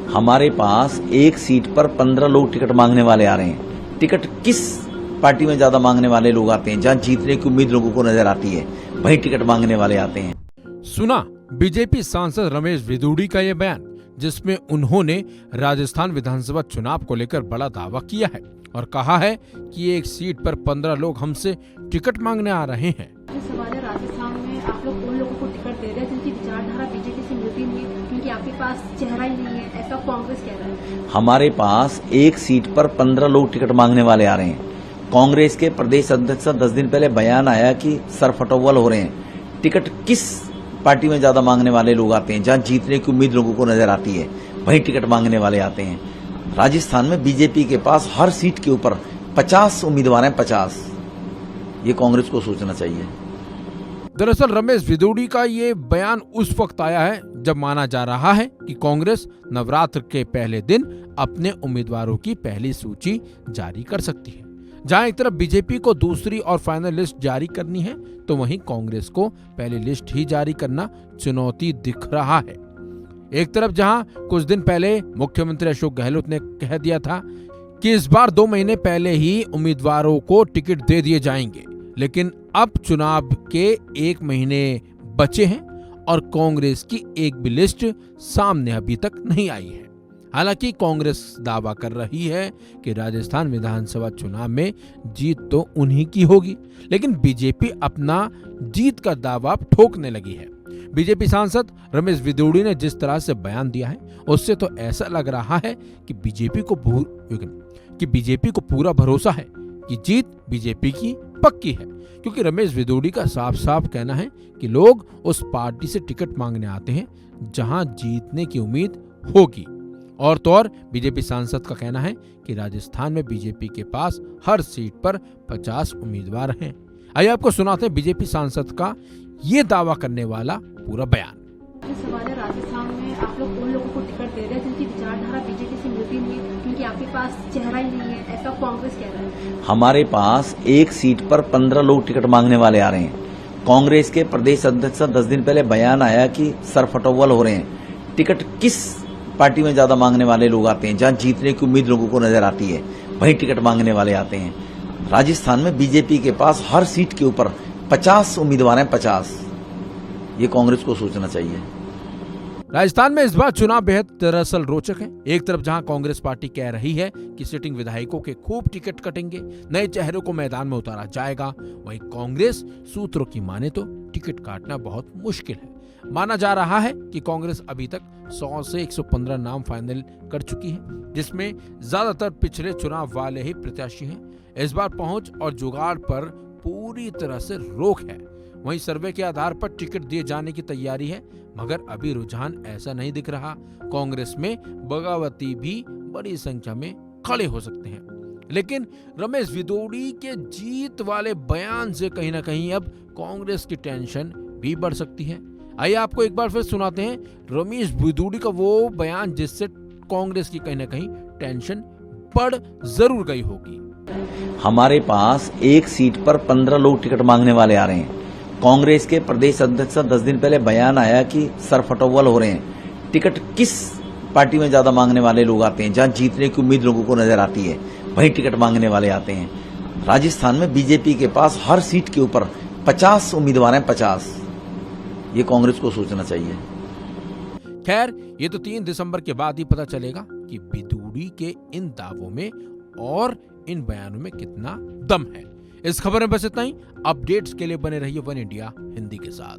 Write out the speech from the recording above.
हमारे पास एक सीट पर 15 लोग टिकट मांगने वाले आ रहे हैं। टिकट किस पार्टी में ज्यादा मांगने वाले लोग आते हैं, जहां जीतने की उम्मीद लोगों को नजर आती है, वहीं टिकट मांगने वाले आते हैं। सुना बीजेपी सांसद रमेश विदुड़ी का ये बयान, जिसमें उन्होंने राजस्थान विधानसभा चुनाव को लेकर बड़ा दावा किया है और कहा है कि एक सीट पर 15 लोग हमसे टिकट मांगने आ रहे हैं। सवाल है, राजस्थान में आप लोग उन लोगों को टिकट दे रहे हैं जिनकी विचारधारा बीजेपी से मिलती नहीं है, क्योंकि आपके पास चेहरा ही नहीं है, ऐसा कांग्रेस कह रहा है। हमारे पास एक सीट पर 15 लोग टिकट मांगने वाले आ रहे हैं। कांग्रेस के प्रदेश अध्यक्ष का 10 दिन पहले बयान आया कि सरफटोवल हो रहे हैं। टिकट किस पार्टी में ज्यादा मांगने वाले लोग आते हैं, जहां जीतने की उम्मीद लोगों को नजर आती है, वहीं टिकट मांगने वाले आते हैं। राजस्थान में बीजेपी के पास हर सीट के ऊपर 50 उम्मीदवार हैं, 50। ये कांग्रेस को सोचना चाहिए। दरअसल रमेश विदुड़ी का ये बयान उस वक्त आया है जब माना जा रहा है कि कांग्रेस नवरात्र के पहले दिन अपने उम्मीदवारों की पहली सूची जारी कर सकती है। जहां एक तरफ बीजेपी को दूसरी और फाइनल लिस्ट जारी करनी है, तो वहीं कांग्रेस को पहली लिस्ट ही जारी करना चुनौती दिख रहा है। एक तरफ जहां कुछ दिन पहले मुख्यमंत्री अशोक गहलोत ने कह दिया था कि इस बार 2 महीने पहले ही उम्मीदवारों को टिकट दे दिए जाएंगे, लेकिन अब चुनाव के 1 महीने बचे हैं और कांग्रेस की एक भी लिस्ट सामने अभी तक नहीं आई है। हालांकि कांग्रेस दावा कर रही है कि राजस्थान विधानसभा चुनाव में जीत तो उन्हीं की होगी, लेकिन बीजेपी अपना जीत का दावा ठोकने लगी है। बीजेपी सांसद रमेश विदुड़ी ने जिस तरह से बयान दिया है, उससे तो ऐसा लग रहा है कि बीजेपी को पूरा भरोसा है कि जीत बीजेपी की पक्की है, क्योंकि रमेश विदुड़ी का साफ साफ कहना है कि लोग उस पार्टी से टिकट मांगने आते हैं जहां जीतने की उम्मीद होगी। और तो और बीजेपी सांसद का कहना है कि राजस्थान में बीजेपी के पास हर सीट पर 50 उम्मीदवार हैं। आइए आपको सुनाते हैं बीजेपी सांसद का ये दावा करने वाला पूरा बयान। सवाल है, राजस्थान में आप लोग उन लोगों को टिकट दे रहे हैं जिनकी विचारधारा बीजेपी से मिलती नहीं है, क्योंकि आपके पास चेहरा ही नहीं है, ऐसा कांग्रेस कह रहा है। हमारे पास एक सीट पर 15 लोग टिकट मांगने वाले आ रहे हैं। कांग्रेस के प्रदेश अध्यक्ष का 10 दिन पहले बयान आया कि सरफटोवल हो रहे हैं। टिकट किस पार्टी में ज्यादा मांगने वाले लोग आते हैं, जहां जीतने की उम्मीद लोगों को नजर आती है, वहीं टिकट मांगने वाले आते हैं। राजस्थान में बीजेपी के पास हर सीट के ऊपर 50 उम्मीदवार हैं, 50। ये कांग्रेस को सोचना चाहिए। राजस्थान में इस बार चुनाव बेहद दरअसल रोचक है। एक तरफ जहां कांग्रेस पार्टी कह रही है कि सिटिंग विधायकों के खूब टिकट कटेंगे, नए चेहरों को मैदान में उतारा जाएगा, वहीं कांग्रेस सूत्रों की माने तो टिकट काटना बहुत मुश्किल है। माना जा रहा है कि कांग्रेस अभी तक 100 से 115 नाम फाइनल कर चुकी है, जिसमें ज्यादातर पिछले चुनाव वाले ही प्रत्याशी हैं। इस बार पहुंच और जुगाड़ पर पूरी तरह से रोक है। वहीं सर्वे के आधार पर टिकट दिए जाने की तैयारी है, मगर अभी रुझान ऐसा नहीं दिख रहा। कांग्रेस में बगावती भी बड़ी संख्या में खड़े हो सकते हैं। लेकिन रमेश विदुड़ी के जीत वाले बयान से कहीं ना कहीं अब कांग्रेस की टेंशन भी बढ़ सकती है। आइए आपको एक बार फिर सुनाते हैं रमेश विदुड़ी का वो बयान, जिससे कांग्रेस की कहीं ना कहीं टेंशन बढ़ जरूर गई होगी। हमारे पास एक सीट पर 15 लोग टिकट मांगने वाले आ रहे हैं। कांग्रेस के प्रदेश अध्यक्ष का 10 दिन पहले बयान आया कि सरफटोवल हो रहे हैं। टिकट किस पार्टी में ज्यादा मांगने वाले लोग आते हैं, जहां जीतने की उम्मीद लोगों को नजर आती है, वहीं टिकट मांगने वाले आते हैं। राजस्थान में बीजेपी के पास हर सीट के ऊपर 50 उम्मीदवार हैं, 50। ये कांग्रेस को सोचना चाहिए। खैर, ये तो 3 दिसंबर के बाद ही पता चलेगा कि विदुड़ी के इन दावों में और इन बयानों में कितना दम है। इस खबर में बस इतना ही। अपडेट्स के लिए बने रहिए वन इंडिया हिंदी के साथ।